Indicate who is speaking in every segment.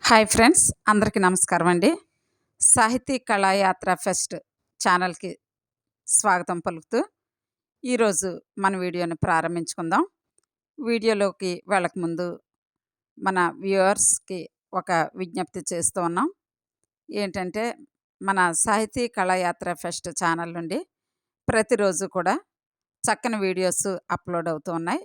Speaker 1: Hi friends, అందరికీ నమస్కారం అండి. సాహితీ కళాయాత్ర ఫెస్ట్ ఛానల్కి స్వాగతం పలుకుతూ ఈరోజు మన వీడియోని ప్రారంభించుకుందాం. వీడియోలోకి వెళ్ళకముందు మన వ్యూవర్స్కి ఒక విజ్ఞప్తి చేస్తూ ఉన్నాం. ఏంటంటే, మన సాహితీ కళాయాత్ర ఫెస్ట్ ఛానల్ నుండి ప్రతిరోజు కూడా చక్కని వీడియోస్ అప్లోడ్ అవుతూ ఉన్నాయి.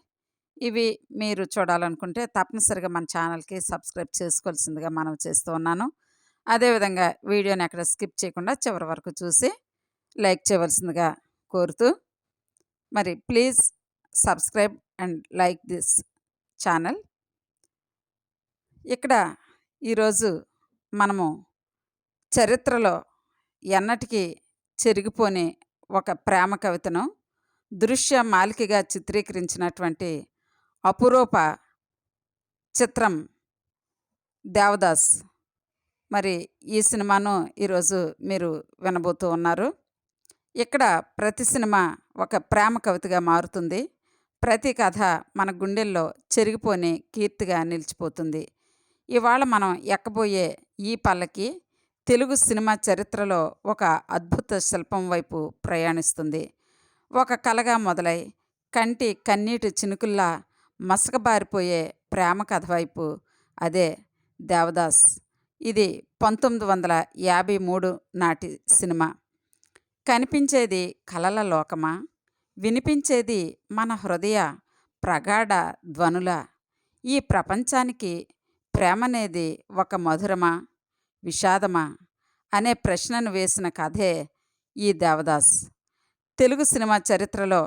Speaker 1: ఇవి మీరు చూడాలనుకుంటే తప్పనిసరిగా మన ఛానల్కి సబ్స్క్రైబ్ చేసుకోవాల్సిందిగా మనం చేస్తూ ఉన్నాను. అదేవిధంగా వీడియోని ఎక్కడ స్కిప్ చేయకుండా చివరి వరకు చూసి లైక్ చేయవలసిందిగా కోరుతూ, మరి please subscribe and like this channel. ఇక్కడ ఈరోజు మనము చరిత్రలో ఎన్నటికీ చెరిగిపోని ఒక ప్రేమ కవితను దృశ్య మాలికగా చిత్రీకరించినటువంటి అపురూప చిత్రం 'దేవదాస్'. మరి ఈ సినిమాను ఈరోజు మీరు వినబోతూ ఉన్నారు. ఇక్కడ ప్రతి సినిమా ఒక ప్రేమ కవితగా మారుతుంది. ప్రతి కథ మన గుండెల్లో చెరిగిపోని కీర్తిగా నిలిచిపోతుంది. ఇవాళ మనం ఎక్కబోయే ఈ పల్లకి తెలుగు సినిమా చరిత్రలో ఒక అద్భుత శిల్పం వైపు ప్రయాణిస్తుంది. ఒక కలగా మొదలై కంటి కన్నీటి చినుకుల్లా మసకబారిపోయే ప్రేమ కథ వైపు అదే 'దేవదాస్'. ఇది 1953 నాటి సినిమా. కనిపించేది కలల లోకమా, వినిపించేది మన హృదయ ప్రగాఢ ధ్వనుల. ఈ ప్రపంచానికి ప్రేమనేది ఒక మధురమా, విషాదమా అనే ప్రశ్నను వేసిన కథే ఈ 'దేవదాస్'. తెలుగు సినిమా చరిత్రలో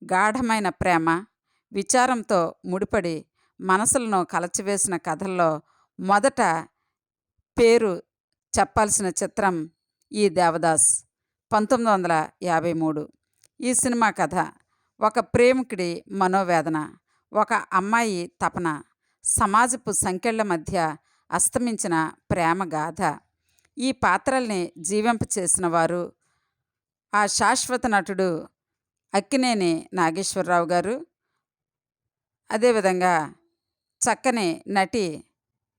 Speaker 1: గాఢమైన ప్రేమ, విచారంతో ముడిపడి మనసులను కలచివేసిన కథల్లో మొదట పేరు చెప్పాల్సిన చిత్రం ఈ 'దేవదాస్' 1953. ఈ సినిమా కథ ఒక ప్రేమికుడి మనోవేదన, ఒక అమ్మాయి తపన, సమాజపు సంకెళ్ల మధ్య అస్తమించిన ప్రేమ గాథ. ఈ పాత్రల్ని జీవింపచేసిన వారు ఆ శాశ్వత నటుడు అక్కినేని నాగేశ్వరరావు గారు, అదేవిధంగా చక్కని నటి,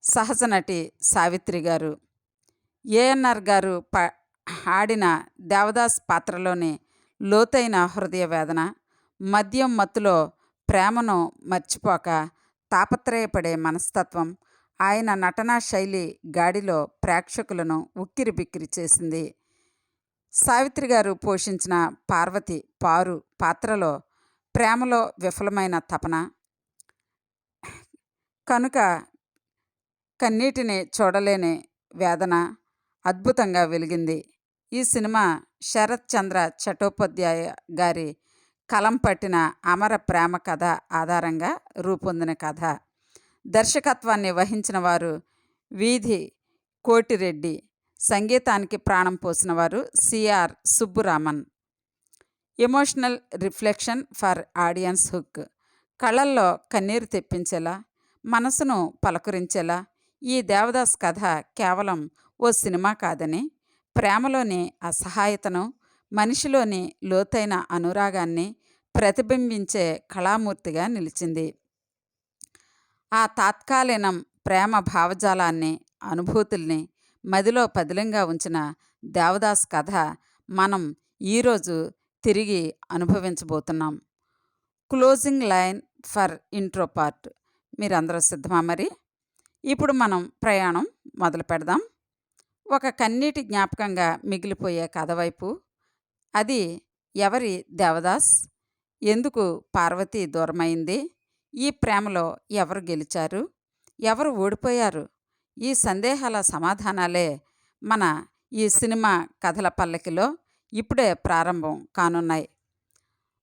Speaker 1: సహజ నటి సావిత్రి గారు. ఏఎన్ఆర్ గారు ఆడిన దేవదాస్ పాత్రలోని లోతైన హృదయ వేదన, మద్యం మత్తులో ప్రేమను మర్చిపోక తాపత్రయపడే మనస్తత్వం, ఆయన నటనా శైలి గాడిలో ప్రేక్షకులను ఉక్కిరిబిక్కిరి చేసింది. సావిత్రి గారు పోషించిన పార్వతి పారు పాత్రలో ప్రేమలో విఫలమైన తపన, కనుక కన్నీటిని చూడలేని వేదన అద్భుతంగా వెలిగింది. ఈ సినిమా శరత్ చంద్ర చటోపాధ్యాయ గారి కలం పట్టిన అమర ప్రేమ కథ ఆధారంగా రూపొందిన కథ. దర్శకత్వాన్ని వహించిన వారు వీధి కోటిరెడ్డి, సంగీతానికి ప్రాణం పోసిన వారు CR Subburaman. Emotional reflection for audience hook. కళ్ళల్లో కన్నీరు తెప్పించేలా, మనసును పలకరించేలా ఈ 'దేవదాస్' కథ కేవలం ఓ సినిమా కాదని, ప్రేమలోని అసహాయతను, మనిషిలోని లోతైన అనురాగాన్ని ప్రతిబింబించే కళామూర్తిగా నిలిచింది. ఆ తాత్కాలీనం ప్రేమ భావజాలాన్ని, అనుభూతుల్ని మదిలో పదిలంగా ఉంచిన 'దేవదాస్' కథ మనం ఈరోజు తిరిగి అనుభవించబోతున్నాం. Closing line for intro part. మీరందరూ సిద్ధమా? మరి ఇప్పుడు మనం ప్రయాణం మొదలు పెడదాం. ఒక కన్నీటి జ్ఞాపకంగా మిగిలిపోయే కథ వైపు. అది ఎవరి దేవదాస్? ఎందుకు పార్వతి దూరమైంది? ఈ ప్రేమలో ఎవరు గెలిచారు, ఎవరు ఓడిపోయారు? ఈ సందేహాల సమాధానాలే మన ఈ సినిమా కథల పల్లకిలో ఇప్పుడే ప్రారంభం కానున్నాయి.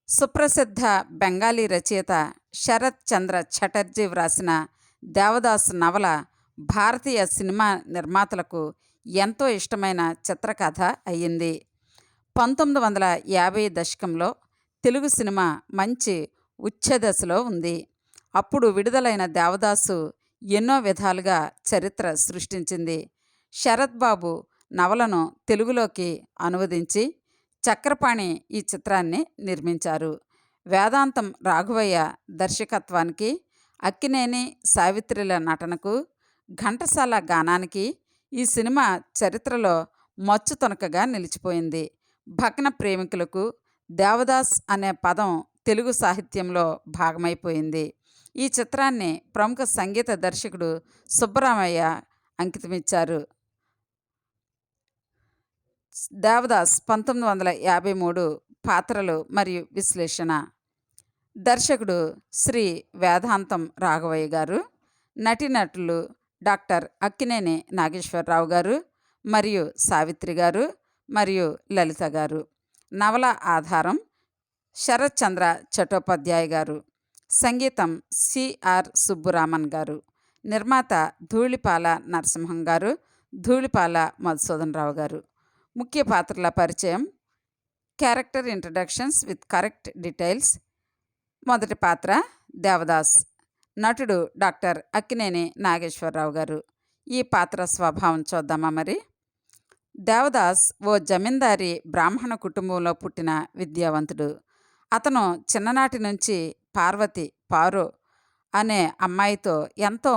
Speaker 1: సుప్రసిద్ధ బెంగాలీ రచయిత శరత్ చంద్ర చటర్జీ వ్రాసిన 'దేవదాస్' నవల భారతీయ సినిమా నిర్మాతలకు ఎంతో ఇష్టమైన చిత్రకథ అయ్యింది. 1950 దశకంలో తెలుగు సినిమా మంచి ఉచ్ఛదశలో ఉంది. అప్పుడు విడుదలైన 'దేవదాసు' ఎన్నో విధాలుగా చరిత్ర సృష్టించింది. శరత్ బాబు నవలను తెలుగులోకి అనువదించి చక్రపాణి ఈ చిత్రాన్ని నిర్మించారు. వేదాంతం రాఘవయ్య దర్శకత్వానికి, అక్కినేని సావిత్రిల నటనకు ఘంటసాల గానానికి ఈ సినిమా చరిత్రలో మచ్చు తునకగా నిలిచిపోయింది. భగ్న ప్రేమికులకు దేవదాస్ అనే పదం తెలుగు సాహిత్యంలో భాగమైపోయింది. ఈ చిత్రాన్ని ప్రముఖ సంగీత దర్శకుడు సుబ్బరామయ్య అంకితమిచ్చారు. దేవదాస్ 1953 పాత్రలు మరియు విశ్లేషణ. దర్శకుడు శ్రీ వేదాంతం రాఘవయ్య గారు. నటీనటులు డాక్టర్ అక్కినేని నాగేశ్వరరావు గారు మరియు సావిత్రి గారు మరియు లలిత గారు. నవల ఆధారం శరత్చంద్ర చట్టోపాధ్యాయ గారు. సంగీతం సిఆర్ సుబ్బురామన్ గారు. నిర్మాత ధూళిపాల నరసింహం గారు, ధూళిపాల మధుసూదన్ రావు గారు. ముఖ్య పాత్రల పరిచయం. Character introductions with correct details. మొదటి పాత్ర దేవదాస్. నటుడు డాక్టర్ అక్కినేని నాగేశ్వరరావు గారు. ఈ పాత్ర స్వభావం చూద్దామా మరి. దేవదాస్ ఓ జమీందారీ బ్రాహ్మణ కుటుంబంలో పుట్టిన విద్యావంతుడు. అతను చిన్ననాటి నుంచి పార్వతి పారో అనే అమ్మాయితో ఎంతో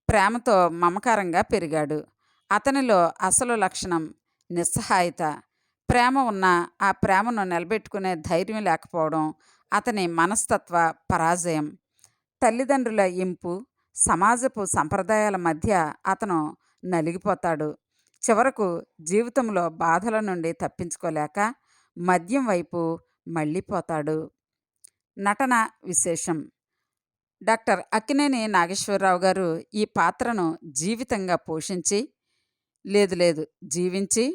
Speaker 1: ప్రేమతో మమకారంగా పెరిగాడు. అతనిలో అసలు లక్షణం నిస్సహాయత. ప్రేమ ఉన్నా ఆ ప్రేమను నిలబెట్టుకునే ధైర్యం లేకపోవడం అతని మనస్తత్వ పరాజయం. తల్లిదండ్రుల ఇంపు, సమాజపు సంప్రదాయాల మధ్య అతను నలిగిపోతాడు. చివరకు జీవితంలో బాధల నుండి తప్పించుకోలేక మద్యం వైపు మళ్ళీపోతాడు. నటన విశేషం. డాక్టర్ అక్కినేని నాగేశ్వరరావు గారు ఈ పాత్రను జీవితంగా పోషించి జీవించి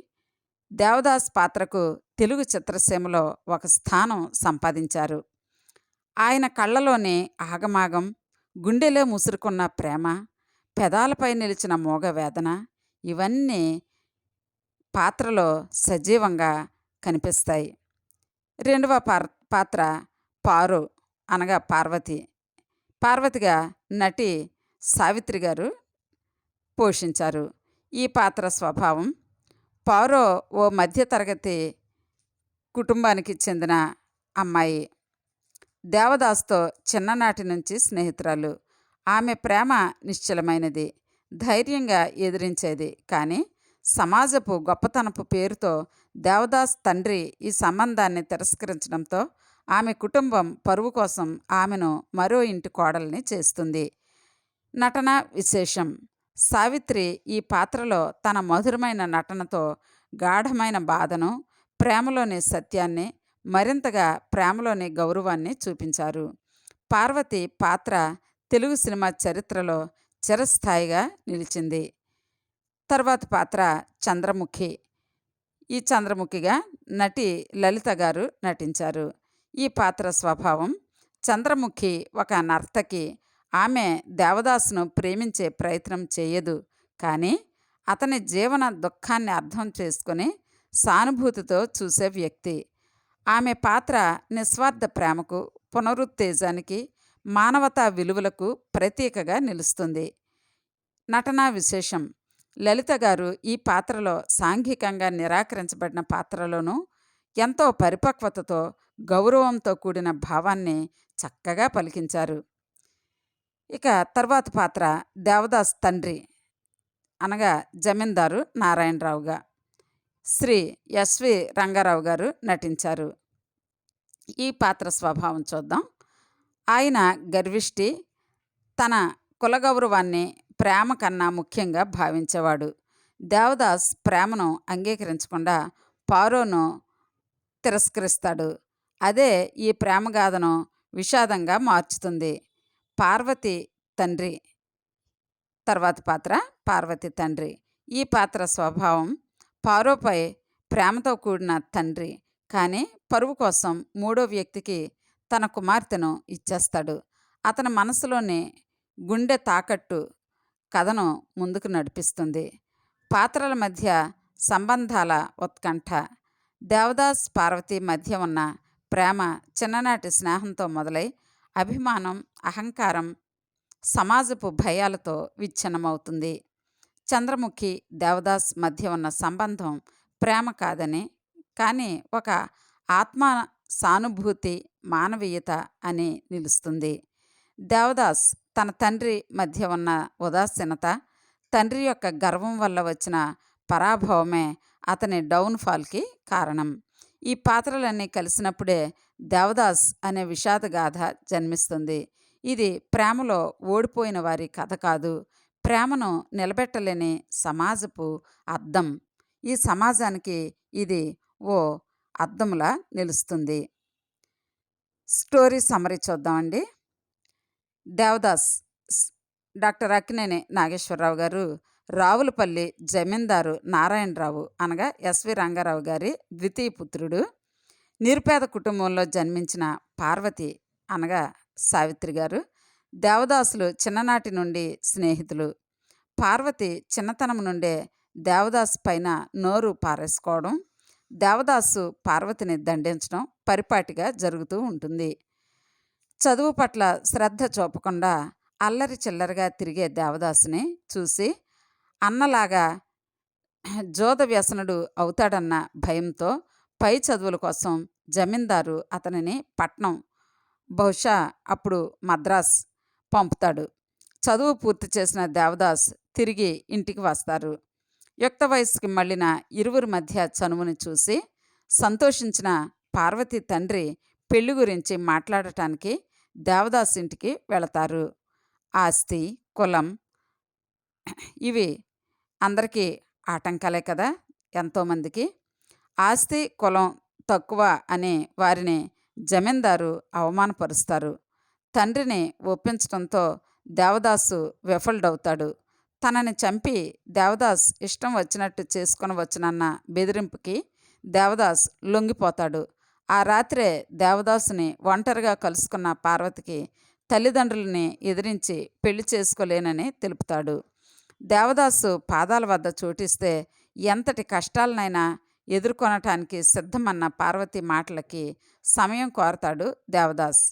Speaker 1: దేవదాస్ పాత్రకు తెలుగు చిత్రసీమలో ఒక స్థానం సంపాదించారు. ఆయన కళ్ళలోని ఆగమాగం, గుండెలో ముసురుకున్న ప్రేమ, పెదాలపై నిలిచిన మోగ వేదన ఇవన్నీ పాత్రలో సజీవంగా కనిపిస్తాయి. రెండవ పాత్ర పారో అనగా పార్వతి. పార్వతిగా నటి సావిత్రి గారు పోషించారు. ఈ పాత్ర స్వభావం. పారో ఓ మధ్యతరగతి కుటుంబానికి చెందిన అమ్మాయి. దేవదాస్తో చిన్ననాటి నుంచి స్నేహితురాలు. ఆమె ప్రేమ నిశ్చలమైనది, ధైర్యంగా ఎదిరించేది. కానీ సమాజపు గొప్పతనపు పేరుతో దేవదాస్ తండ్రి ఈ సంబంధాన్ని తిరస్కరించడంతో ఆమె కుటుంబం పరువు కోసం ఆమెను మరో ఇంటి కోడల్ని చేస్తుంది. నటన విశేషం. సావిత్రి ఈ పాత్రలో తన మధురమైన నటనతో గాఢమైన బాధను, ప్రేమలోని సత్యాన్ని, మరింతగా ప్రేమలోని గౌరవాన్ని చూపించారు. పార్వతి పాత్ర తెలుగు సినిమా చరిత్రలో చిరస్థాయిగా నిలిచింది. తర్వాత పాత్ర చంద్రముఖి. ఈ చంద్రముఖిగా నటి లలిత గారు నటించారు. ఈ పాత్ర స్వభావం. చంద్రముఖి ఒక నర్తకి. ఆమె దేవదాసును ప్రేమించే ప్రయత్నం చేయదు. కానీ అతని జీవన దుఃఖాన్ని అర్థం చేసుకొని సానుభూతితో చూసే వ్యక్తి. ఆమె పాత్ర నిస్వార్థ ప్రేమకు, పునరుత్తేజానికి, మానవతా విలువలకు ప్రతీకగా నిలుస్తుంది. నటనా విశేషం. లలిత గారు ఈ పాత్రలో సాంఘికంగా నిరాకరించబడిన పాత్రలోనూ ఎంతో పరిపక్వతతో, గౌరవంతో కూడిన భావాన్ని చక్కగా పలికించారు. ఇక తర్వాత పాత్ర దేవదాస్ తండ్రి అనగా జమీందారు నారాయణరావుగా శ్రీ ఎస్వి రంగారావు గారు నటించారు. ఈ పాత్ర స్వభావం చూద్దాం. ఆయన గర్విష్టి. తన కులగౌరవాన్ని ప్రేమ కన్నా ముఖ్యంగా భావించేవాడు. దేవదాస్ ప్రేమను అంగీకరించకుండా పారోను తిరస్కరిస్తాడు. అదే ఈ ప్రేమగాథను విషాదంగా మార్చుతుంది. పార్వతి తండ్రి. తర్వాత పాత్ర పార్వతి తండ్రి. ఈ పాత్ర స్వభావం. పారోపై ప్రేమతో కూడిన తండ్రి, కానీ పరువు కోసం మూడో వ్యక్తికి తన కుమార్తెను ఇచ్చేస్తాడు. అతని మనసులోని గుండె తాకట్టు కథను ముందుకు నడిపిస్తుంది. పాత్రల మధ్య సంబంధాల ఉత్కంఠ. దేవదాస్ పార్వతి మధ్య ఉన్న ప్రేమ చిన్ననాటి స్నేహంతో మొదలై అభిమానం, అహంకారం, సమాజపు భయాలతో విచ్ఛిన్నమవుతుంది. చంద్రముఖి దేవదాస్ మధ్య ఉన్న సంబంధం ప్రేమ కాదని, కానీ ఒక ఆత్మ సానుభూతి, మానవీయత అని నిలుస్తుంది. దేవదాస్ తన తండ్రి మధ్య ఉన్న ఉదాసీనత, తండ్రి యొక్క గర్వం వల్ల వచ్చిన పరాభవమే అతని డౌన్‌ఫాల్‌కి కారణం. ఈ పాత్రలన్నీ కలిసినప్పుడే 'దేవదాస్' అనే విషాద గాథ జన్మిస్తుంది. ఇది ప్రేమలో ఓడిపోయిన వారి కథ కాదు. ప్రేమను నిలబెట్టలేని సమాజపు అద్దం. ఈ సమాజానికి ఇది ఓ అద్దంలా నిలుస్తుంది. స్టోరీ సమ్మరీ చూద్దామండి. 'దేవదాస్' స్ డాక్టర్ అక్కినేని నాగేశ్వరరావు గారు రావులపల్లి జమీందారు నారాయణరావు అనగా ఎస్వి రంగారావు గారి ద్వితీయ పుత్రుడు. నిరుపేద కుటుంబంలో జన్మించిన పార్వతి అనగా సావిత్రి గారు, దేవదాసులు చిన్ననాటి నుండి స్నేహితులు. పార్వతి చిన్నతనం నుండే దేవదాసు పైన నోరు పారేసుకోవడం, దేవదాసు పార్వతిని దండించడం పరిపాటిగా జరుగుతూ ఉంటుంది. చదువు పట్ల శ్రద్ధ చూపకుండా అల్లరి చిల్లరగా తిరిగే దేవదాసుని చూసి అన్నలాగా జోద వ్యసనుడు అవుతాడన్న భయంతో పై చదువుల కోసం జమీందారు అతనిని పట్నం, బహుశా అప్పుడు మద్రాస్ పంపుతాడు. చదువు పూర్తి చేసిన దేవదాస్ తిరిగి ఇంటికి వస్తారు. యుక్త వయస్సుకి మళ్ళిన ఇరువురి మధ్య చనువుని చూసి సంతోషించిన పార్వతి తండ్రి పెళ్లి గురించి మాట్లాడటానికి దేవదాస్ ఇంటికి వెళతారు. ఆస్తి, కులం ఇవి అందరికీ ఆటంకాలే కదా ఎంతోమందికి. ఆస్తి, కులం తక్కువ అని వారిని జమీందారు అవమానపరుస్తారు. తండ్రిని ఒప్పించడంతో దేవదాసు విఫలుడవుతాడు. తనని చంపి దేవదాస్ ఇష్టం వచ్చినట్టు చేసుకొనవచ్చునన్న బెదిరింపుకి దేవదాస్ లొంగిపోతాడు. ఆ రాత్రే దేవదాసుని ఒంటరిగా కలుసుకున్న పార్వతికి తల్లిదండ్రులని ఎదిరించి పెళ్లి చేసుకోలేనని తెలుపుతాడు. దేవదాసు పాదాల వద్ద చోటిస్తే ఎంతటి కష్టాలనైనా ఎదుర్కొనటానికి సిద్ధమన్న పార్వతి మాటలకి సమయం కోరతాడు దేవదాస్.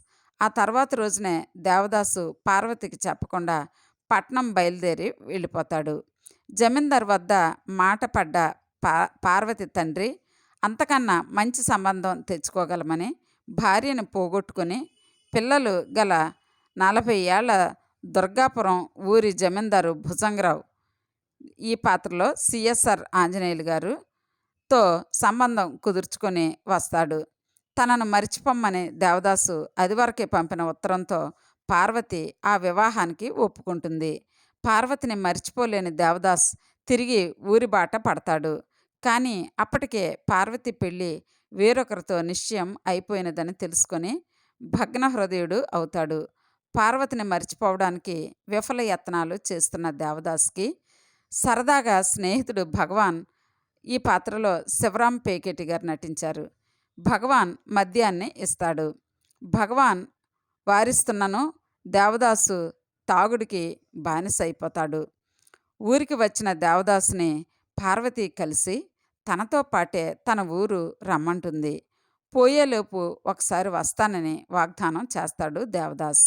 Speaker 1: ఆ తర్వాత రోజునే దేవదాసు పార్వతికి చెప్పకుండా పట్నం బయలుదేరి వెళ్ళిపోతాడు. జమీందార్ వద్ద మాట పడ్డ పార్వతి తండ్రి అంతకన్నా మంచి సంబంధం తెచ్చుకోగలమని భార్యను పోగొట్టుకుని పిల్లలు గల 40 ఏళ్ల దుర్గాపురం ఊరి జమీందారు భుజంగరావు, ఈ పాత్రలో సిఎస్ఆర్ ఆంజనేయులు గారుతో సంబంధం కుదుర్చుకొని వస్తాడు. తనను మరిచిపోమ్మని దేవదాసు అదివరకే పంపిన ఉత్తరంతో పార్వతి ఆ వివాహానికి ఒప్పుకుంటుంది. పార్వతిని మరిచిపోలేని దేవదాస్ తిరిగి ఊరి బాట పడతాడు. కానీ అప్పటికే పార్వతి పెళ్ళి వేరొకరితో నిశ్చయం అయిపోయినదని తెలుసుకొని భగ్న హృదయుడు అవుతాడు. పార్వతిని మరిచిపోవడానికి విఫల యత్నాలు చేస్తున్న దేవదాస్కి సరదాగా స్నేహితుడు భగవాన్, ఈ పాత్రలో శివరాం పేకేటి గారు నటించారు, భగవాన్ మద్యాన్ని ఇస్తాడు. భగవాన్ వారిస్తున్నను దేవదాసు తాగుడికి బానిసైపోతాడు. ఊరికి వచ్చిన దేవదాసుని పార్వతి కలిసి తనతో పాటే తన ఊరు రమ్మంటుంది. పోయేలోపు ఒకసారి వస్తానని వాగ్దానం చేస్తాడు దేవదాస్.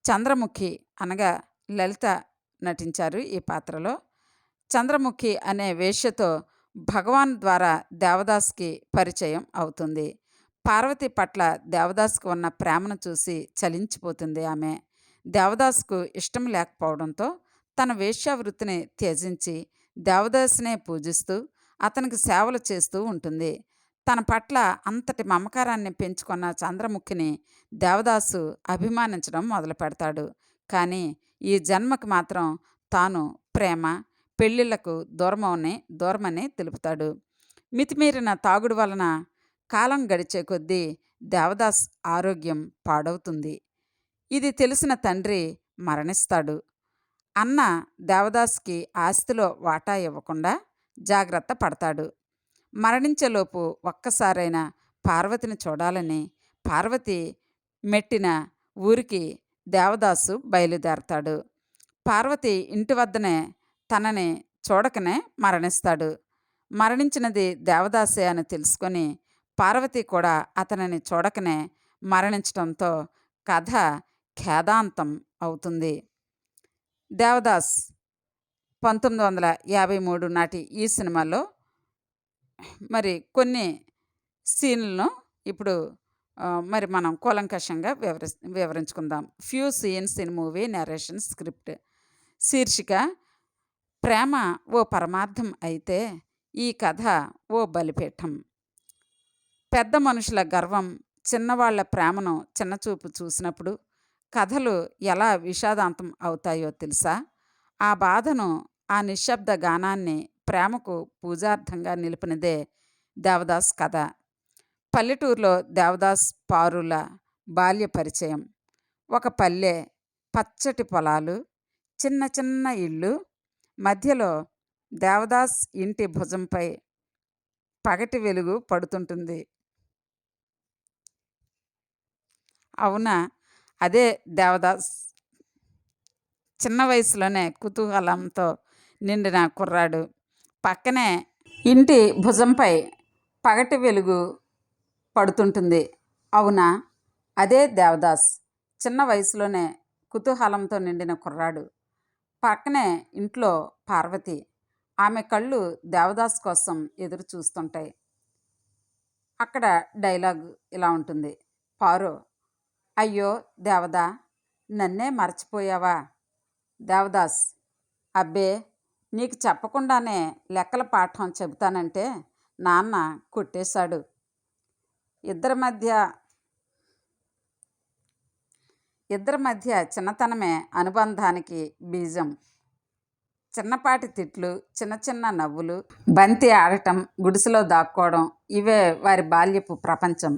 Speaker 1: చంద్రముఖి అనగా లలిత నటించారు ఈ పాత్రలో. చంద్రముఖి అనే వేశ్యతో భగవాన్ ద్వారా దేవదాస్కి పరిచయం అవుతుంది. పార్వతి పట్ల దేవదాస్కు ఉన్న ప్రేమను చూసి చలించిపోతుంది ఆమె. దేవదాస్కు ఇష్టం లేకపోవడంతో తన వేశ్యావృత్తిని త్యజించి దేవదాసునే పూజిస్తూ అతనికి సేవలు చేస్తూ ఉంటుంది. తన పట్ల అంతటి మమకారాన్ని పెంచుకున్న చంద్రముఖిని దేవదాసు అభిమానించడం మొదలు పెడతాడు. కానీ ఈ జన్మకి మాత్రం తాను ప్రేమ, పెళ్ళిళ్లకు దూరమని తెలుపుతాడు. మితిమీరిన తాగుడు వలన కాలం గడిచే కొద్దీ దేవదాస్ ఆరోగ్యం పాడవుతుంది. ఇది తెలిసిన తండ్రి మరణిస్తాడు. అన్న దేవదాస్కి ఆస్తిలో వాటా ఇవ్వకుండా జాగ్రత్త పడతాడు. మరణించేలోపు ఒక్కసారైనా పార్వతిని చూడాలని పార్వతి మెట్టిన ఊరికి దేవదాసు బయలుదేరతాడు. పార్వతి ఇంటి వద్దనే తనని చూడకనే మరణిస్తాడు. మరణించినది దేవదాసే అని తెలుసుకొని పార్వతి కూడా అతనిని చూడకనే మరణించడంతో కథ ఖేదాంతం అవుతుంది. దేవదాస్ 1953 నాటి ఈ సినిమాలో మరి కొన్ని సీన్లను ఇప్పుడు మరి మనం కూలంకషంగా వివరించుకుందాం. Few scenes in movie narration script. శీర్షిక: ప్రేమ ఓ పరమార్థం అయితే ఈ కథ ఓ బలిపీఠం. పెద్ద మనుషుల గర్వం, చిన్నవాళ్ల ప్రేమను చిన్నచూపు చూసినప్పుడు కథలు ఎలా విషాదాంతం అవుతాయో తెలుసా? ఆ బాధను, ఆ నిశ్శబ్ద గానాన్ని ప్రేమకు పూజార్థంగా నిలిపినదే దేవదాస్ కథ. పల్లెటూరులో దేవదాస్ పారుల బాల్య పరిచయం. ఒక పల్లె, పచ్చటి పొలాలు, చిన్న చిన్న ఇళ్ళు. మధ్యలో దేవదాస్ ఇంటి భుజంపై పగటి వెలుగు పడుతుంటుంది. అవునా, అదే దేవదాస్. చిన్న వయసులోనే కుతూహలంతో నిండిన కుర్రాడు. పక్కనే ఇంటి భుజంపై పగటి వెలుగు పడుతుంటుంది. అవునా, అదే దేవదాస్. చిన్న వయసులోనే కుతూహలంతో నిండిన కుర్రాడు. పక్కనే ఇంట్లో పార్వతి. ఆమె కళ్ళు దేవదాస్ కోసం ఎదురు చూస్తుంటాయి. అక్కడ డైలాగ్ ఇలా ఉంటుంది: పారో: అయ్యో దేవదా, నన్నే మర్చిపోయావా? దేవదాస్: అబ్బే, నీకు చెప్పకుండానే లెక్కల పాఠం చెబుతానంటే నాన్న కొట్టేశాడు. ఇద్దరి మధ్య చిన్నతనమే అనుబంధానికి బీజం. చిన్నపాటి తిట్లు, చిన్న చిన్న నవ్వులు, బంతి ఆడటం, గుడిసెలో దాక్కోవడం, ఇవే వారి బాల్యపు ప్రపంచం.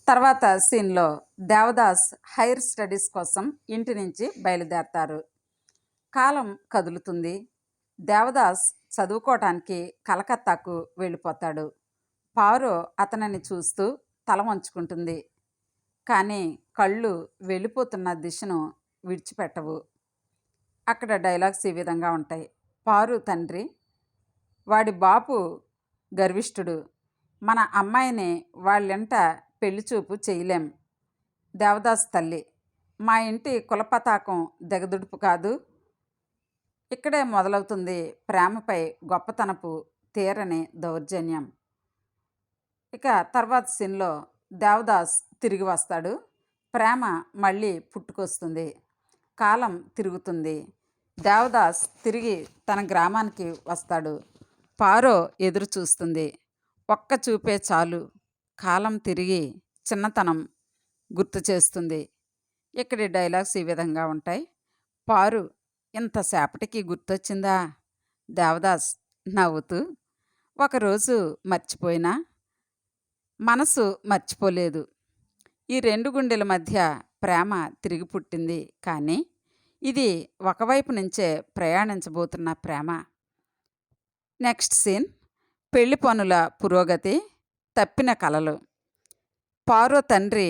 Speaker 1: తర్వాత సీన్లో దేవదాస్ హైర్ స్టడీస్ కోసం ఇంటి నుంచి బయలుదేరతారు. కాలం కదులుతుంది. దేవదాస్ చదువుకోవటానికి కలకత్తాకు వెళ్ళిపోతాడు. పారో అతనిని చూస్తూ తల వంచుకుంటుంది. కానీ కళ్ళు వెళ్ళిపోతున్న దిశను విడిచిపెట్టవు. అక్కడ డైలాగ్స్ ఈ విధంగా ఉంటాయి: పారు తండ్రి: వాడి బాపు గర్విష్ఠుడు, మన అమ్మాయిని వాళ్ళెంట పెళ్లిచూపు చేయలేం. దేవదాస్ తల్లి: మా ఇంటి కులపతాకం దిగదుడుపు కాదు. ఇక్కడే మొదలవుతుంది ప్రేమపై గొప్పతనపు తీరని దౌర్జన్యం. ఇక తర్వాత సీన్లో దేవదాస్ తిరిగి వస్తాడు. ప్రేమ మళ్ళీ పుట్టుకొస్తుంది. కాలం తిరుగుతుంది. దేవదాస్ తిరిగి తన గ్రామానికి వస్తాడు. పారో ఎదురు చూస్తుంది. ఒక్క చూపే చాలు కాలం తిరిగి చిన్నతనం గుర్తు చేస్తుంది. ఇక్కడి డైలాగ్స్ ఈ విధంగా ఉంటాయి: పారు: ఇంతసేపటికి గుర్తొచ్చిందా? దేవదాస్ నవ్వుతూ: ఒకరోజు మర్చిపోయినా మనసు మర్చిపోలేదు. ఈ రెండు గుండెల మధ్య ప్రేమ తిరిగి పుట్టింది. కానీ ఇది ఒకవైపు నుంచే ప్రయాణించబోతున్న ప్రేమ. నెక్స్ట్ సీన్: పెళ్లి పనుల పురోగతి, తప్పిన కలలు. పారో తండ్రి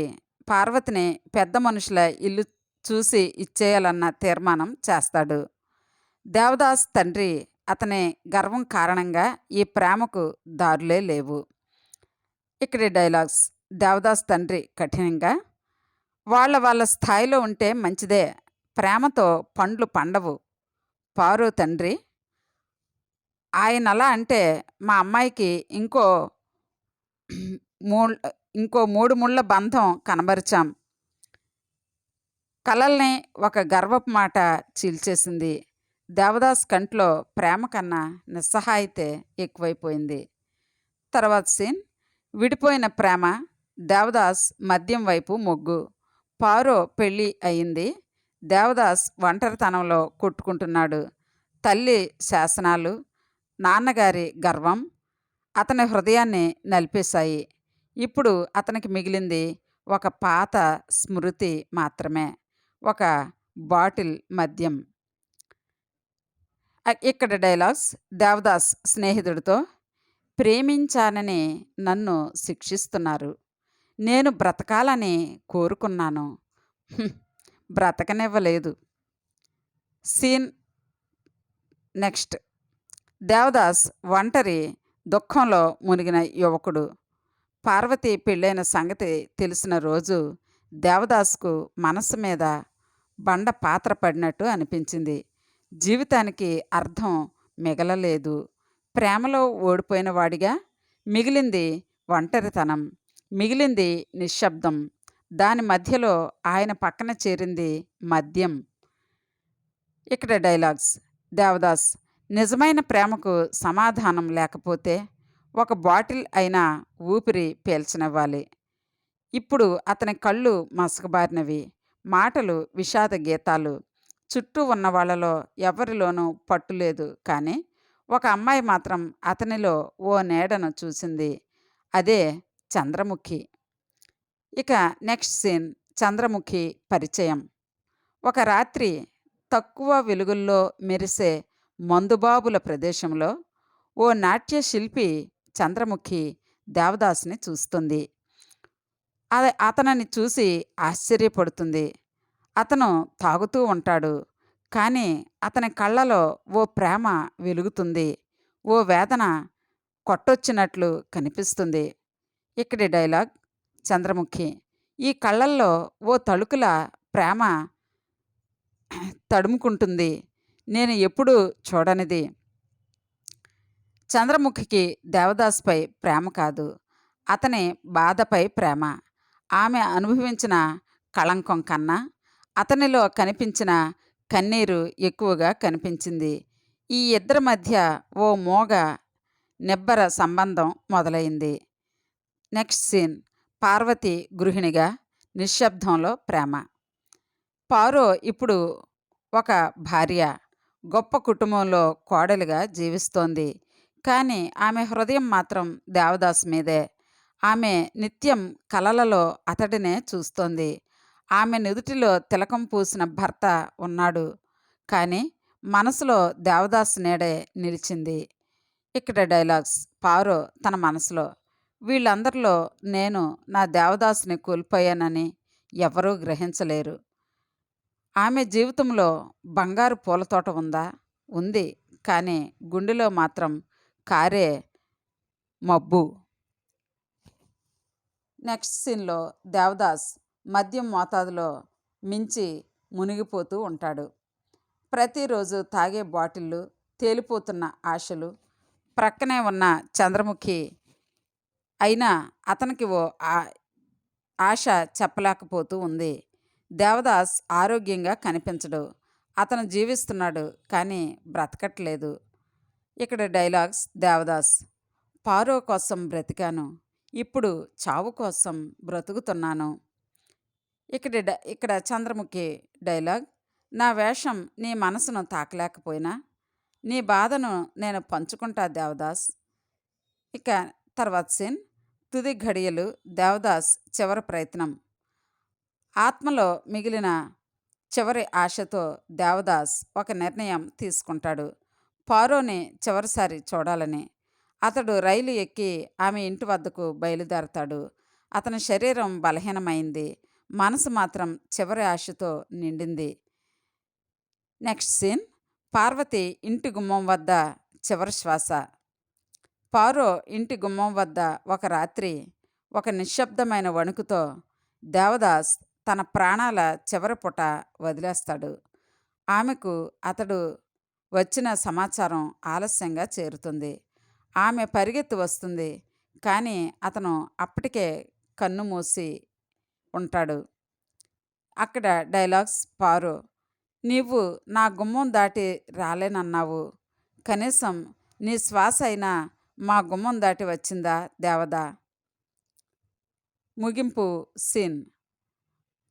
Speaker 1: పార్వతిని పెద్ద మనుషుల ఇల్లు చూసి ఇచ్చేయాలన్న తీర్మానం చేస్తాడు. దేవదాస్ తండ్రి అతని గర్వం కారణంగా ఈ ప్రేమకు దారులే లేవు. ఇక్కడి డైలాగ్స్: దేవదాస్ తండ్రి కఠినంగా: వాళ్ళ స్థాయిలో ఉంటే మంచిదే, ప్రేమతో పండ్లు పండవు. పారో తండ్రి: ఆయనలా అంటే మా అమ్మాయికి ఇంకో 3 ముళ్ళ బంధం కనబరిచాం. కలల్ని ఒక గర్వపు మాట చీల్చేసింది. దేవదాస్ కంట్లో ప్రేమ కన్నా నిస్సహాయితే ఎక్కువైపోయింది. తర్వాత సీన్: విడిపోయిన ప్రేమ, దేవదాస్ మద్యం వైపు మొగ్గు. పారో పెళ్ళి అయింది. దేవదాస్ ఒంటరితనంలో కొట్టుకుంటున్నాడు. తల్లి శాసనాలు, నాన్నగారి గర్వం అతని హృదయాన్ని నలిపేశాయి. ఇప్పుడు అతనికి మిగిలింది ఒక పాత స్మృతి మాత్రమే: ఒక బాటిల్ మద్యం. ఇక్కడ డైలాగ్స్: దేవదాస్ స్నేహితుడితో: ప్రేమించానని నన్ను శిక్షిస్తున్నారు. నేను బ్రతకాలని కోరుకున్నాను, బ్రతకనివ్వలేదు. సీన్ నెక్స్ట్: దేవదాస్ ఒంటరి, దుఃఖంలో మునిగిన యువకుడు. పార్వతి పెళ్ళైన సంగతి తెలిసిన రోజు దేవదాస్కు మనసు మీద బండ పాత్ర పడినట్టు అనిపించింది. జీవితానికి అర్థం మిగలలేదు. ప్రేమలో ఓడిపోయిన వాడిగా మిగిలింది ఒంటరితనం. మిగిలింది నిశ్శబ్దం. దాని మధ్యలో ఆయన పక్కన చేరింది మద్యం. ఇక్కడ డైలాగ్స్. దేవదాస్: నిజమైన ప్రేమకు సమాధానం లేకపోతే ఒక బాటిల్ అయినా ఊపిరి పీల్చనివ్వాలి. ఇప్పుడు అతని కళ్ళు మసకబారినవి. మాటలు విషాద గీతాలు. చుట్టూ ఉన్న వాళ్ళలో ఎవరిలోనూ పట్టులేదు. కానీ ఒక అమ్మాయి మాత్రం అతనిలో ఓ నీడను చూసింది. అదే చంద్రముఖి. ఇక నెక్స్ట్ సీన్. చంద్రముఖి పరిచయం. ఒక రాత్రి తక్కువ వెలుగుల్లో మెరిసే మందుబాబుల ప్రదేశంలో ఓ నాట్య శిల్పి చంద్రముఖి దేవదాస్ని చూస్తుంది. అతనిని చూసి ఆశ్చర్యపడుతుంది. అతను తాగుతూ ఉంటాడు. కానీ అతని కళ్ళలో ఓ ప్రేమ వెలుగుతుంది. ఓ వేదన కొట్టొచ్చినట్లు కనిపిస్తుంది. ఇక్కడి డైలాగ్. చంద్రముఖి: ఈ కళ్ళల్లో ఓ తళుకుల ప్రేమ తడుముకుంటుంది. నేను ఎప్పుడూ చూడనిది. చంద్రముఖికి దేవదాస్పై ప్రేమ కాదు, అతని బాధపై ప్రేమ. ఆమె అనుభవించిన కళంకం కన్నా అతనిలో కనిపించిన కన్నీరు ఎక్కువగా కనిపించింది. ఈ ఇద్దరి మధ్య ఓ మోగ నిబ్బర సంబంధం మొదలైంది. Next scene. పార్వతి గృహిణిగా నిశ్శబ్దంలో ప్రేమ. పారో ఇప్పుడు ఒక భార్య, గొప్ప కుటుంబంలో కోడలిగా జీవిస్తోంది. కానీ ఆమె హృదయం మాత్రం దేవదాస్ మీదే. ఆమె నిత్యం కలలలో అతడినే చూస్తోంది. ఆమె నుదుటిలో తిలకం పూసిన భర్త ఉన్నాడు. కానీ మనసులో దేవదాస్ నీడే నిలిచింది. ఇక్కడ డైలాగ్స్. పారో తన మనసులో: వీళ్ళందరిలో నేను నా దేవదాసుని కోల్పోయానని ఎవరూ గ్రహించలేరు. ఆమె జీవితంలో బంగారు పూలతోట ఉందా? ఉంది. కానీ గుండెలో మాత్రం కారే మబ్బు. నెక్స్ట్ సీన్లో దేవదాస్ మద్యం మోతాదులో మించి మునిగిపోతూ ఉంటాడు. ప్రతిరోజు తాగే బాటిళ్ళు, తేలిపోతున్న ఆశలు. ప్రక్కనే ఉన్న చంద్రముఖి అయినా అతనికి ఓ ఆశ చెప్పలేకపోతూ ఉంది. దేవదాస్ ఆరోగ్యంగా కనిపించడు. అతను జీవిస్తున్నాడు కానీ బ్రతకట్లేదు. ఇక్కడ డైలాగ్స్. దేవదాస్: పారో కోసం బ్రతికాను, ఇప్పుడు చావు కోసం బ్రతుకుతున్నాను. ఇక్కడ చంద్రముఖి డైలాగ్. నా వేషం నీ మనసును తాకలేకపోయినా నీ బాధను నేను పంచుకుంటా దేవదాస్. ఇక తర్వాత సీన్. తుది ఘడియలు. దేవదాస్ చివరి ప్రయత్నం. ఆత్మలో మిగిలిన చివరి ఆశతో దేవదాస్ ఒక నిర్ణయం తీసుకుంటాడు. పారోని చివరిసారి చూడాలని. అతడు రైలు ఎక్కి ఆమె ఇంటి వద్దకు బయలుదేరతాడు. అతని శరీరం బలహీనమైంది, మనసు మాత్రం చివరి ఆశతో నిండింది. Next scene. పార్వతి ఇంటి గుమ్మం వద్ద చివరి శ్వాస. పారో ఇంటి గుమ్మం వద్ద ఒక రాత్రి ఒక నిశ్శబ్దమైన వణుకుతో దేవదాస్ తన ప్రాణాల చివరి పుట వదిలేస్తాడు. ఆమెకు అతడు వచ్చిన సమాచారం ఆలస్యంగా చేరుతుంది. ఆమె పరిగెత్తి వస్తుంది. కానీ అతను అప్పటికే కన్ను మూసి ఉంటాడు. అక్కడ డైలాగ్స్. పారో: నీవు నా గుమ్మం దాటి రాలేనన్నావు. కనీసం నీ శ్వాస అయినా మా గుమ్మం దాటి వచ్చిందా దేవదా? ముగింపు సీన్.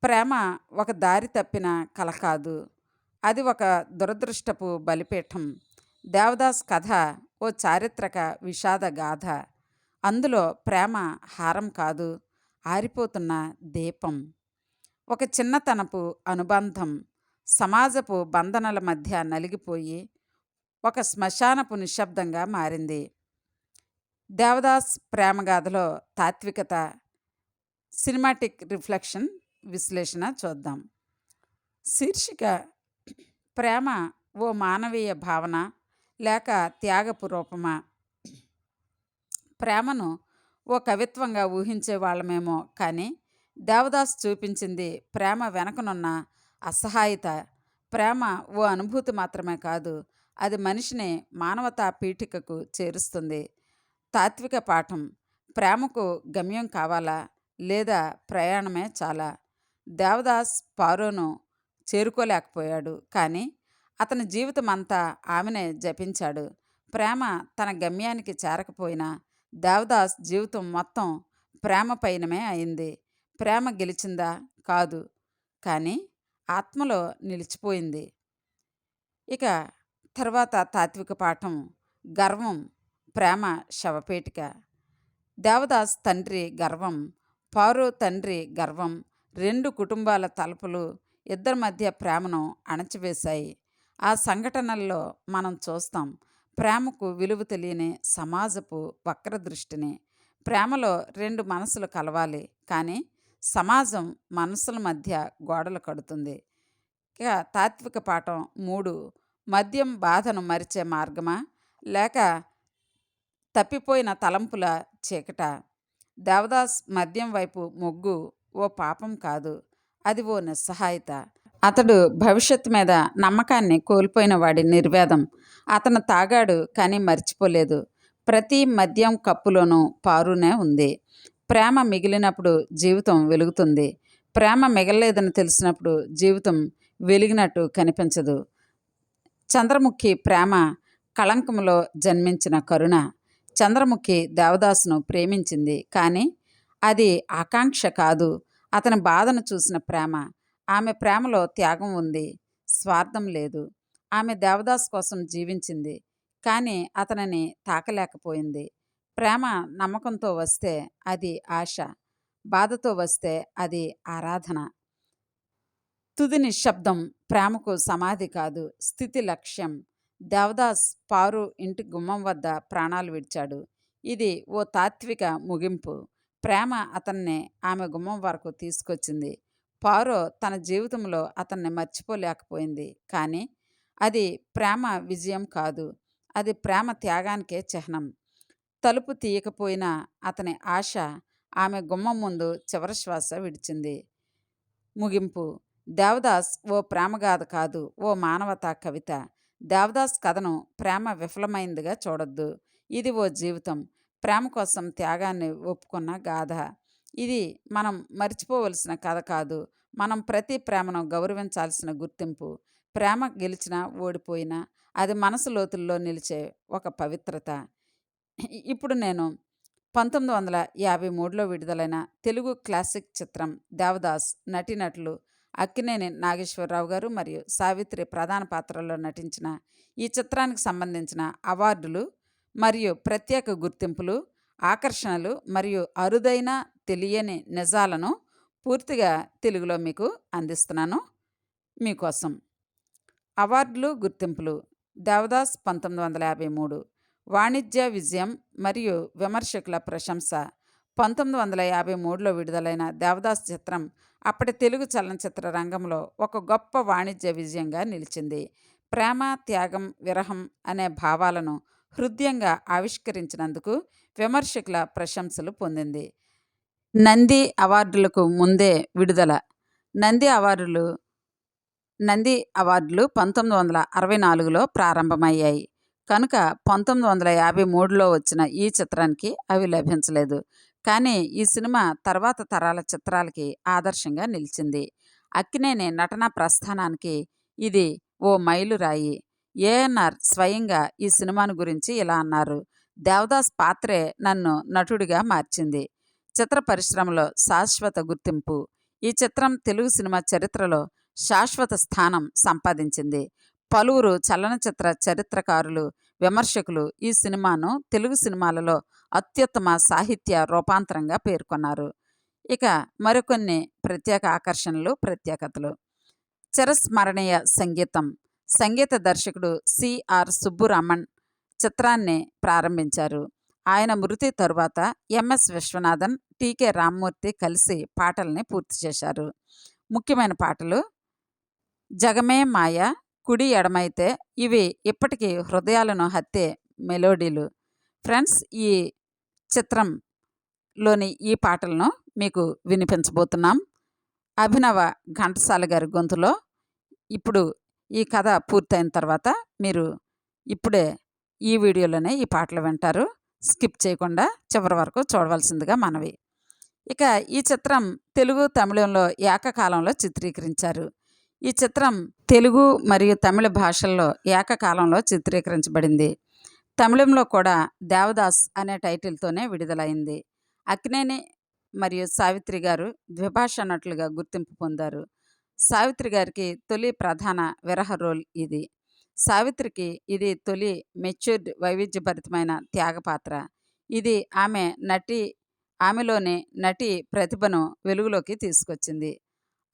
Speaker 1: ప్రేమ ఒక దారి తప్పిన కల కాదు, అది ఒక దురదృష్టపు బలిపీఠం. దేవదాస్ కథ ఓ చారిత్రక విషాద గాథ. అందులో ప్రేమ హారం కాదు, ఆరిపోతున్న దీపం. ఒక చిన్నతనపు అనుబంధం సమాజపు బంధనల మధ్య నలిగిపోయి ఒక శ్మశానపు నిశ్శబ్దంగా మారింది. దేవదాస్ ప్రేమగాథలో తాత్వికత, సినిమాటిక్ రిఫ్లెక్షన్, విశ్లేషణ చూద్దాం. శీర్షిక: ప్రేమ ఓ మానవీయ భావన లేక త్యాగపు రూపమా? ప్రేమను ఓ కవిత్వంగా ఊహించే వాళ్ళమేమో, కానీ దేవదాస్ చూపించింది ప్రేమ వెనకనున్న అసహాయత. ప్రేమ ఓ అనుభూతి మాత్రమే కాదు, అది మనిషిని మానవతా పీఠికకు చేరుస్తుంది. తాత్విక పాఠం: ప్రేమకు గమ్యం కావాలా లేదా ప్రయాణమే చాలా? దేవదాస్ పారోను చేరుకోలేకపోయాడు, కానీ అతని జీవితం అంతా ఆమెనే జపించాడు. ప్రేమ తన గమ్యానికి చేరకపోయినా దేవదాస్ జీవితం మొత్తం ప్రేమ పైనమే అయింది. ప్రేమ గెలిచిందా? కాదు, కానీ ఆత్మలో నిలిచిపోయింది. ఇక తర్వాత తాత్విక పాఠం గర్వం, ప్రేమ శవపేటిక. దేవదాస్ తండ్రి గర్వం, పారో తండ్రి గర్వం రెండు కుటుంబాల తలుపులు ఇద్దరి మధ్య ప్రేమను అణచివేశాయి. ఆ సంఘటనల్లో మనం చూస్తాం ప్రేమకు విలువ తెలియని సమాజపు వక్రదృష్టిని. ప్రేమలో రెండు మనసులు కలవాలి, కానీ సమాజం మనసుల మధ్య గోడలు కడుతుంది. ఇక తాత్విక పాఠం 3, మద్యం బాధను మరిచే మార్గమా లేక తప్పిపోయిన తలంపుల చీకట? దేవదాస్ మద్యం వైపు మొగ్గు ఓ పాపం కాదు, అది ఓ నిస్సహాయత. అతడు భవిష్యత్తు మీద నమ్మకాన్ని కోల్పోయిన వాడి నిర్వేదం. అతను తాగాడు, కానీ మర్చిపోలేదు. ప్రతి మద్యం కప్పులోనూ పారునే ఉంది. ప్రేమ మిగిలినప్పుడు జీవితం వెలుగుతుంది. ప్రేమ మిగలలేదని తెలిసినప్పుడు జీవితం వెలిగినట్టు కనిపించదు. చంద్రముఖి ప్రేమ కళంకంలో జన్మించిన కరుణ. చంద్రముఖి దేవదాసును ప్రేమించింది, కానీ అది ఆకాంక్ష కాదు, అతని బాధను చూసిన ప్రేమ. ఆమె ప్రేమలో త్యాగం ఉంది, స్వార్థం లేదు. ఆమె దేవదాస్ కోసం జీవించింది, కానీ అతనిని తాకలేకపోయింది. ప్రేమ నమ్మకంతో వస్తే అది ఆశ, బాధతో వస్తే అది ఆరాధన. తుది నిశ్శబ్దం ప్రేమకు సమాధి కాదు, స్థితి లక్ష్యం. దేవదాస్ పారు ఇంటి గుమ్మం వద్ద ప్రాణాలు విడిచాడు. ఇది ఓ తాత్విక ముగింపు. ప్రేమ అతన్ని ఆమె గుమ్మం వరకు తీసుకొచ్చింది. పారో తన జీవితంలో అతన్ని మర్చిపోలేకపోయింది, కానీ అది ప్రేమ విజయం కాదు, అది ప్రేమ త్యాగానికే చిహ్నం. తలుపు తీయకపోయినా అతని ఆశ ఆమె గుమ్మం ముందు చివరి శ్వాస విడిచింది. ముగింపు. దేవదాస్ ఓ ప్రేమగాథ కాదు, ఓ మానవతా కవిత. దేవదాస్ కథను ప్రేమ విఫలమైందిగా చూడొద్దు. ఇది ఓ జీవితం, ప్రేమ కోసం త్యాగాన్ని ఒప్పుకున్న గాథ. ఇది మనం మర్చిపోవలసిన కథ కాదు, మనం ప్రతి ప్రేమను గౌరవించాల్సిన గుర్తింపు. ప్రేమ గెలిచినా ఓడిపోయినా అది మనసు లోతుల్లో నిలిచే ఒక పవిత్రత. ఇప్పుడు నేను 1953లో విడుదలైన తెలుగు క్లాసిక్ చిత్రం దేవదాస్ నటీనటులు అక్కినేని నాగేశ్వరరావు గారు మరియు సావిత్రి ప్రధాన పాత్రల్లో నటించిన ఈ చిత్రానికి సంబంధించిన అవార్డులు మరియు ప్రత్యేక గుర్తింపులు, ఆకర్షణలు మరియు అరుదైన తెలియని నిజాలను పూర్తిగా తెలుగులో మీకు అందిస్తున్నాను మీకోసం. అవార్డులు, గుర్తింపులు. దేవదాస్ 1953 వాణిజ్య విజయం మరియు విమర్శకుల ప్రశంస. 1953లో విడుదలైన దేవదాస్ చిత్రం అప్పటి తెలుగు చలనచిత్ర రంగంలో ఒక గొప్ప వాణిజ్య విజయంగా నిలిచింది. ప్రేమ, త్యాగం, విరహం అనే భావాలను హృద్యంగా ఆవిష్కరించినందుకు విమర్శకుల ప్రశంసలు పొందింది. నంది అవార్డులకు ముందే విడుదల. నంది అవార్డులు 1964లో ప్రారంభమయ్యాయి కనుక 1953లో వచ్చిన ఈ చిత్రానికి అవి లభించలేదు. కానీ ఈ సినిమా తర్వాత తరాల చిత్రాలకి ఆదర్శంగా నిలిచింది. అక్కినేని నటనా ప్రస్థానానికి ఇది ఓ మైలురాయి. ఏఎన్ఆర్ స్వయంగా ఈ సినిమాను గురించి ఇలా అన్నారు: దేవదాస్ పాత్రే నన్ను నటుడిగా మార్చింది, చిత్ర పరిశ్రమలో శాశ్వత గుర్తింపు. ఈ చిత్రం తెలుగు సినిమా చరిత్రలో శాశ్వత స్థానం సంపాదించింది. పలువురు చలనచిత్ర చరిత్రకారులు, విమర్శకులు ఈ సినిమాను తెలుగు సినిమాలలో అత్యుత్తమ సాహిత్య రూపాంతరంగా పేర్కొన్నారు. ఇక మరికొన్ని ప్రత్యేక ఆకర్షణలు, ప్రత్యేకతలు. చిరస్మరణీయ సంగీతం. సంగీత దర్శకుడు సిఆర్ సుబ్బురామన్ చిత్రాన్ని ప్రారంభించారు. ఆయన మృతి తరువాత ఎంఎస్ విశ్వనాథన్, టీకే రామ్మూర్తి కలిసి పాటల్ని పూర్తి చేశారు. ముఖ్యమైన పాటలు: జగమే మాయ, కుడి ఎడమైతే. ఇవి ఇప్పటికీ హృదయాలను హత్తే మెలోడీలు. ఫ్రెండ్స్, ఈ చిత్రంలోని ఈ పాటలను మీకు వినిపించబోతున్నాం అభినవ ఘంటసాల గారి గొంతులో. ఇప్పుడు ఈ కథ పూర్తయిన తర్వాత మీరు ఇప్పుడే ఈ వీడియోలోనే ఈ పాటలు వింటారు. స్కిప్ చేయకుండా చివరి వరకు చూడవలసిందిగా మనవి. ఇక ఈ చిత్రం తెలుగు, తమిళంలో ఏకకాలంలో చిత్రీకరించారు. ఈ చిత్రం తెలుగు మరియు తమిళ భాషల్లో ఏకకాలంలో చిత్రీకరించబడింది. తమిళంలో కూడా 'దేవదాస్' అనే టైటిల్‌తోనే విడుదలైంది. అక్కినేని మరియు సావిత్రి గారు ద్విభాషా నటులుగా గుర్తింపు పొందారు. సావిత్రి గారికి తొలి ప్రధాన విరహ రోల్ ఇది. సావిత్రికి ఇది తొలి మెచ్యూర్డ్ వైవిధ్యభరితమైన త్యాగ పాత్ర. ఇది ఆమెలోని నటి ప్రతిభను వెలుగులోకి తీసుకొచ్చింది.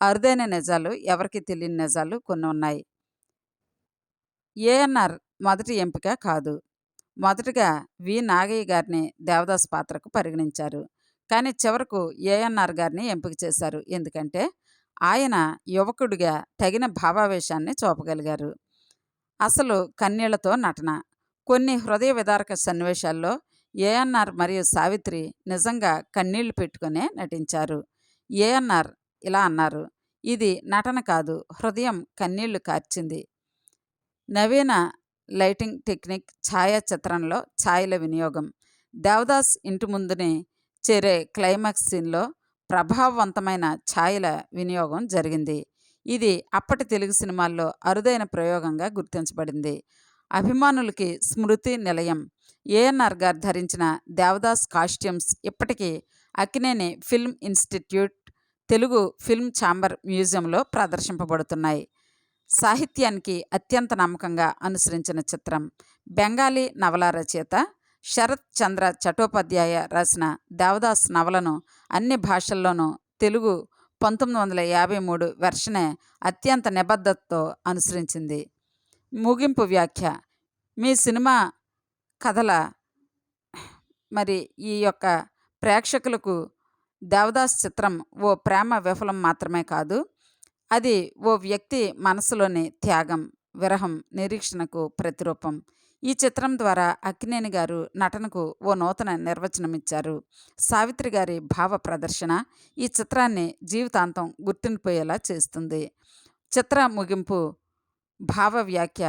Speaker 1: అరుదైన నిజాలు, ఎవరికీ తెలియని నిజాలు కొన్ని ఉన్నాయి. ఏఎన్ఆర్ మొదటి ఎంపిక కాదు. మొదటగా వి. నాగయ్య గారిని దేవదాస్ పాత్రకు పరిగణించారు. కానీ చివరకు ఏఎన్ఆర్ గారిని ఎంపిక చేశారు. ఎందుకంటే ఆయన యువకుడిగా తగిన భావావేశాన్ని చూపగలిగారు. అసలు కన్నీళ్లతో నటన. కొన్ని హృదయ విదారక సన్నివేశాల్లో ఏఎన్ఆర్ మరియు సావిత్రి నిజంగా కన్నీళ్లు పెట్టుకునే నటించారు. ఏఎన్ఆర్ ఇలా అన్నారు: "ఇది నటన కాదు, హృదయం కన్నీళ్లు కార్చింది." నవీన లైటింగ్ టెక్నిక్, ఛాయాచిత్రంలో ఛాయల వినియోగం. దేవదాస్ ఇంటి ముందుని చేరే క్లైమాక్స్ సీన్లో ప్రభావవంతమైన ఛాయల వినియోగం జరిగింది. ఇది అప్పటి తెలుగు సినిమాల్లో అరుదైన ప్రయోగంగా గుర్తించబడింది. అభిమానులకి స్మృతి నిలయం. ఏఎన్ఆర్ గారు ధరించిన దేవదాస్ కాస్ట్యూమ్స్ ఇప్పటికీ Akkineni film institute, Telugu film chamber మ్యూజియంలో ప్రదర్శింపబడుతున్నాయి. సాహిత్యానికి అత్యంత నమ్మకంగా అనుసరించిన చిత్రం. బెంగాలీ నవల రచయిత శరత్ చంద్ర చటోపాధ్యాయ రాసిన దేవదాస్ నవలను అన్ని భాషల్లోనూ తెలుగు 1953 వెర్షనే అత్యంత నిబద్ధతతో అనుసరించింది. ముగింపు వ్యాఖ్య. మీ సినిమా కథల ఈ యొక్క ప్రేక్షకులకు దేవదాస్ చిత్రం ఓ ప్రేమ విఫలం మాత్రమే కాదు, అది ఓ వ్యక్తి మనసులోని త్యాగం, విరహం, నిరీక్షణకు ప్రతిరూపం. ఈ చిత్రం ద్వారా అక్కినేని గారు నటనకు ఓ నూతన నిర్వచనమిచ్చారు. సావిత్రి గారి భావ ప్రదర్శన ఈ చిత్రాన్ని జీవితాంతం గుర్తుండిపోయేలా చేస్తుంది. చిత్ర ముగింపు భావ వ్యాఖ్య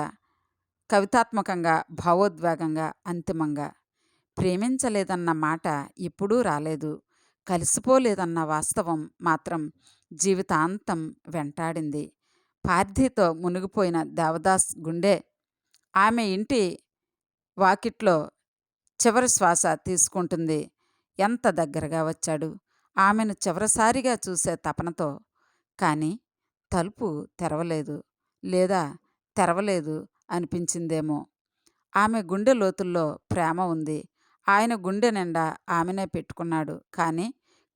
Speaker 1: కవితాత్మకంగా, భావోద్వేగంగా, అంతిమంగా. ప్రేమించలేదన్న మాట ఎప్పుడూ రాలేదు, కలిసిపోలేదన్న వాస్తవం మాత్రం జీవితాంతం వెంటాడింది. పార్థితో మునిగిపోయిన దేవదాస్ గుండె ఆమె ఇంటి వాకిట్లో చివరి శ్వాస తీసుకుంటుంది. ఎంత దగ్గరగా వచ్చాడు, ఆమెను చివరిసారిగా చూసే తపనతో. కానీ తలుపు తెరవలేదు, లేదా తెరవలేదు అనిపించిందేమో. ఆమె గుండె లోతుల్లో ప్రేమ ఉంది. ఆయన గుండె నిండా ఆమెనే పెట్టుకున్నాడు. కానీ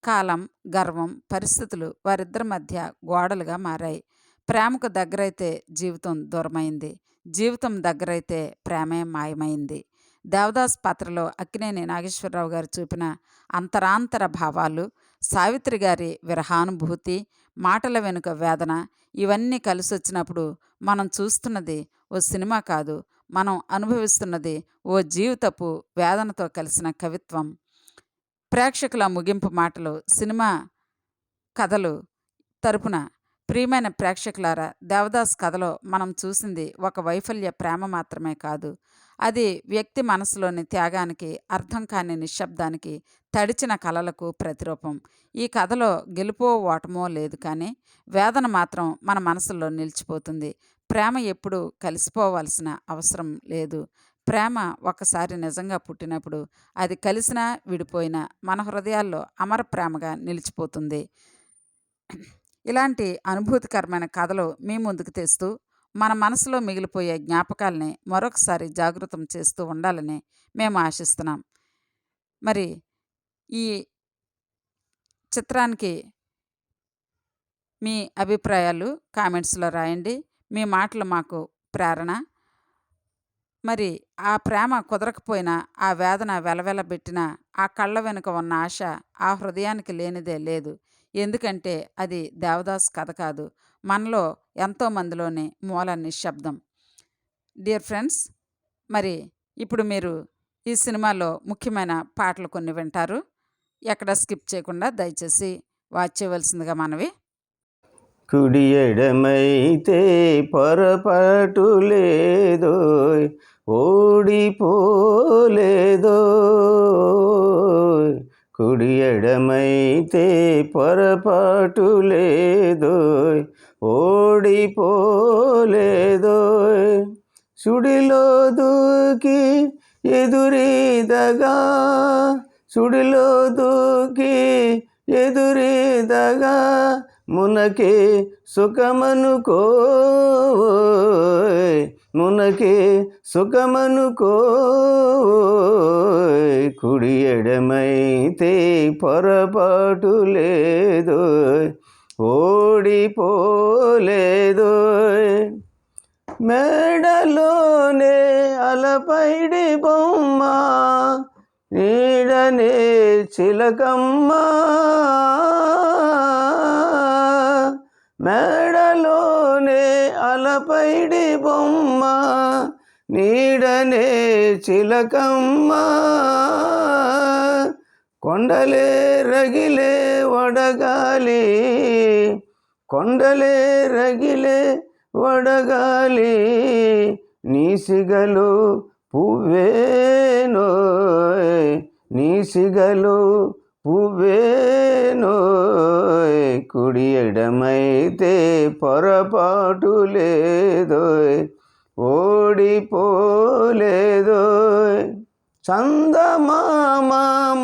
Speaker 1: కాలం, గర్వం, పరిస్థితులు వారిద్దరి మధ్య గోడలుగా మారాయి. ప్రేమకు దగ్గరైతే జీవితం దూరమైంది, జీవితం దగ్గరైతే ప్రేమే మాయమైంది. దేవదాస్ పాత్రలో అక్కినేని నాగేశ్వరరావు గారు చూపిన అంతరాంతర భావాలు, సావిత్రి గారి విరహానుభూతి, మాటల వెనుక వేదన, ఇవన్నీ కలిసొచ్చినప్పుడు మనం చూస్తున్నది ఓ సినిమా కాదు, మనం అనుభవిస్తున్నది ఓ జీవితపు వేదనతో కలిసిన కవిత్వం. ప్రేక్షకుల ముగింపు మాటలు. సినిమా కథలు తరపున ప్రియమైన ప్రేక్షకులారా, దేవదాస్ కథలో మనం చూసింది ఒక వైఫల్య ప్రేమ మాత్రమే కాదు, అది వ్యక్తి మనసులోని త్యాగానికి, అర్థం కాని నిశ్శబ్దానికి, తడిచిన కలలకు ప్రతిరూపం. ఈ కథలో గెలుపో ఓటమో లేదు, కానీ వేదన మాత్రం మన మనసులో నిలిచిపోతుంది. ప్రేమ ఎప్పుడూ కలిసిపోవాల్సిన అవసరం లేదు. ప్రేమ ఒక్కసారి నిజంగా పుట్టినప్పుడు అది కలిసినా విడిపోయినా మన హృదయాల్లో అమర ప్రేమగా నిలిచిపోతుంది. ఇలాంటి అనుభూతికరమైన కథలు మీ ముందుకు తెస్తూ మన మనసులో మిగిలిపోయే జ్ఞాపకాలని మరొకసారి జాగృతం చేస్తూ ఉండాలని మేము ఆశిస్తున్నాం. మరి ఈ చిత్రానికి మీ అభిప్రాయాలు కామెంట్స్లో రాయండి. మీ మాటలు మాకు ప్రేరణ. మరి ఆ ప్రేమ కుదరకపోయినా, ఆ వేదన వెలవెలబెట్టినా, ఆ కళ్ళ వెనుక ఉన్న ఆశ ఆ హృదయానికి లేనిదే లేదు. ఎందుకంటే అది దేవదాస్ కథ కాదు, మనలో ఎంతోమందిలోని మూల నిశ్శబ్దం. డియర్ ఫ్రెండ్స్, మరి ఇప్పుడు మీరు ఈ సినిమాలో ముఖ్యమైన పాటలు కొన్ని వింటారు. ఎక్కడ స్కిప్ చేయకుండా దయచేసి వాచ్ చేయవలసిందిగా మనవి.
Speaker 2: కుడి ఎడమైతే పొరపాటు లేదో, ఓడిపోలేదోయ్. కుడి ఎడమైతే పొరపాటు లేదోయ్. ఓడిపోలేదోయ్. సుడిలో దూకి ఎదురీదగా, సుడిలో దూకి ఎదురీదగా, మునకే సుఖమనుకోయ్. మునకే సుఖమనుకోయ్. కుడి ఎడమైతే పొరపాటు లేదోయ్. ఓడిపోలేదోయ్. మేడలోనే అలపైడి బొమ్మ, నీడనే చిలకమ్మ. మేడలోనే అలపైడి బొమ్మ, నీడనే చిలకమ్మ. కొండలే రగిలే వడగాలి, కొండలే రగిలే వడగాలి, నీ సిగలు పువ్వేనోయ్. నీ సిగలు పువ్వేనోయ్. కుడి ఎడమైతే పొరపాటు లేదోయ్. ఓడిపోలేదోయ్. చందమామ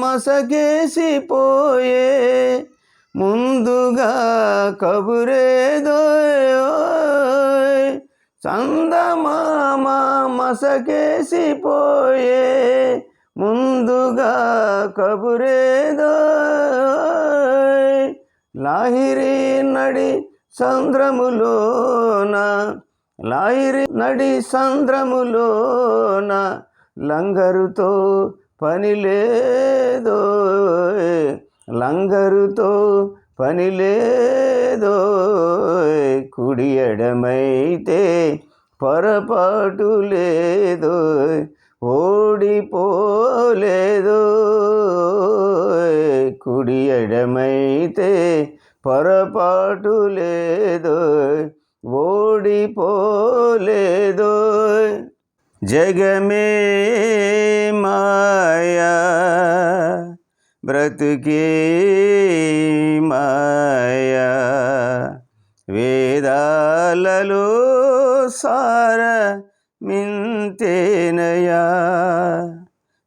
Speaker 2: మసకేసిపోయే ముందుగా కబురేదోయ్. చందమామ మసకేసిపోయే ముందుగా కబురేదోయ్. లాహిరి నడి సంద్రములోన, లాహిరి నడి సంద్రములోన, లంగరుతో పని లేదోయ్. లంగరుతో పని లేదోయ్. కుడి ఎడమైతే పొరపాటు లేదోయ్. ఓడిపోలేదోయ్. కుడి ఎడమైతే పొరపాటు లేదోయ్. ఓడిపోలేదోయ్. జగమే మాయా, బ్రతుకే మాయా, వేదాలలో సారమింతేనయా,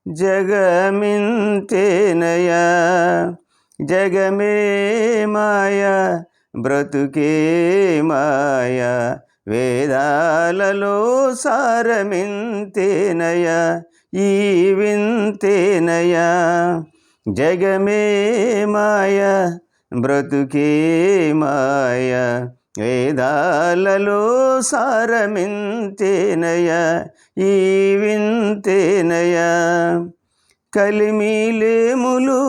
Speaker 2: జగమింతేనయా. జగమే మాయా, బ్రతుకే మాయా, వేదాలలో సారమింతేనయా, ఈ వింతేనయా. జగమే మాయా, బ్రతుకే మాయా, వేదాలలో సారమింతేనయా, ఈ వింతేనయా. కలిమిలేములు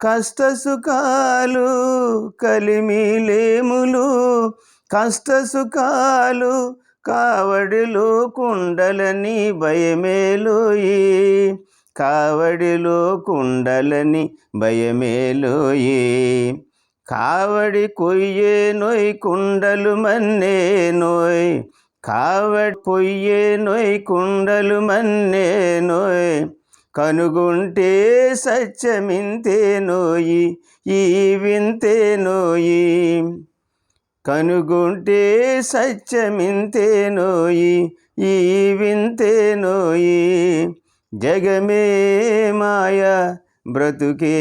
Speaker 2: కష్టసుఖాలు, కలిమిలేములు కష్టసుఖాలు, కావడిలో కుండలని భయమేలోయి, కావడిలో కుండలని భయమేలోయి. కావడి కొయ్యే నోయ్ కుండలు మన్నే నోయ్, కావడి కొయ్యే నోయ్ కుండలు మన్నే నోయ్. కనుగొంటే సత్యమింతే నోయి, ఈ వింతే నోయి. కనుగొంటే సత్యమింతే నోయి, ఈ వింతే నోయి. జగమే మాయా, బ్రతుకే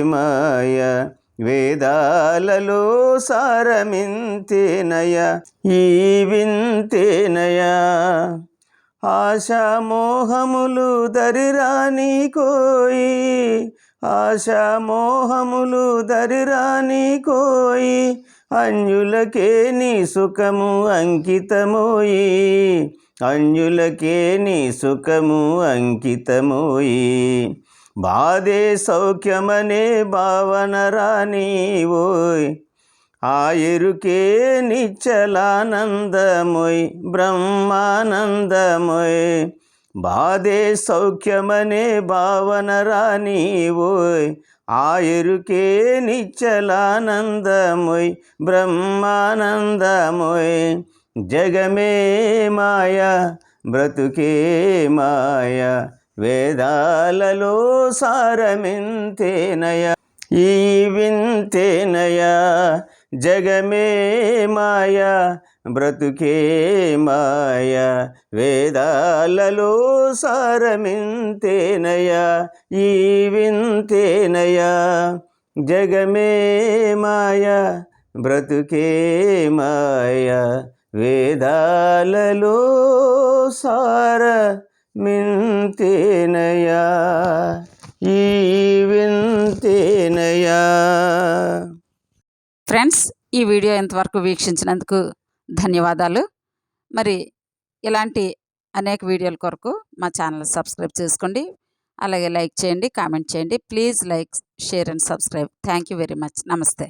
Speaker 2: మాయా, వేదాలలో సారమింతేనయా, ఈ వింతేనయా. ఆశామోహములు దరిరాని కోయి, ఆశామోహములు దరిరాని కోయి, అన్యులకే నీ సుఖము అంకితమోయి, అన్యులకే నీ సుఖము అంకితమోయి. బాధే సౌఖ్యమనే భావన రానివోయ్, ఆ ఎరుకే నిచ్చలానందమోయ్, బ్రహ్మానందమోయ్. బాధే సౌఖ్యమనే భావన రానివోయ్, ఆ ఎరుకే నిచ్చలానందమోయ్, బ్రహ్మానందమోయ్. జగమే మాయా, బ్రతుకే మాయ వేదాలలో సారమింతేనయ ఈ వింతేనయ జగమే మాయ బ్రతుకే మాయ వేదాలలో సారమింతేనయ ఈ వింతేనయ జగమే మాయ బ్రతుకే మాయ వేదాలలో సారమింతేనయ ఈ వింతేనయ.
Speaker 1: ఫ్రెండ్స్, ఈ వీడియో ఇంతవరకు వీక్షించినందుకు ధన్యవాదాలు. మరి ఇలాంటి అనేక వీడియోల కొరకు మా ఛానల్ సబ్స్క్రైబ్ చేసుకోండి. అలాగే లైక్ చేయండి, కామెంట్ చేయండి. Please like, share and subscribe. Thank you very much. నమస్తే.